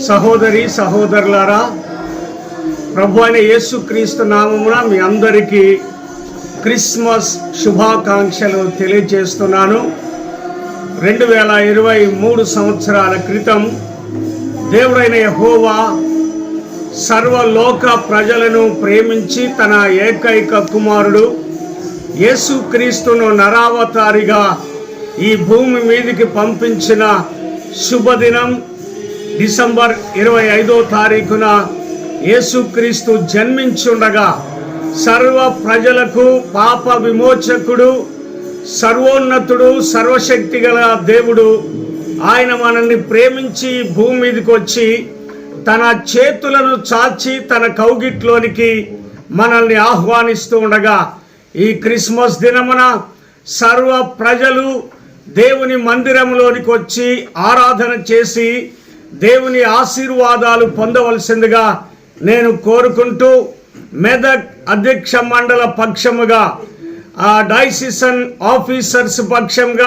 సహోదరి సహోదరులారా, ప్రభు అయిన యేసుక్రీస్తు నామమున మీ అందరికీ క్రిస్మస్ శుభాకాంక్షలు తెలియజేస్తున్నాను. 2023 సంవత్సరాల క్రితం దేవుడైన యెహోవా సర్వలోక ప్రజలను ప్రేమించి తన ఏకైక కుమారుడు యేసుక్రీస్తును నరావతారిగా ఈ భూమి మీదికి పంపించిన శుభదినం డిసెంబర్ 25వ తారీఖున యేసుక్రీస్తు జన్మించుండగా సర్వ ప్రజలకు పాప విమోచకుడు, సర్వోన్నతుడు, సర్వశక్తిగల దేవుడు ఆయన మనల్ని ప్రేమించి భూమి మీదకి వచ్చి తన చేతులను చాచి తన కౌగిట్లోనికి మనల్ని ఆహ్వానిస్తూ ఉండగా ఈ క్రిస్మస్ దినమున సర్వ ప్రజలు దేవుని మందిరంలోనికి వచ్చి ఆరాధన చేసి దేవుని ఆశీర్వాదాలు పొందవలసిందిగా నేను కోరుకుంటూ మెదక్ అధ్యక్ష మండల పక్షముగా డైసిషన్ ఆఫీసర్స్ పక్షంగా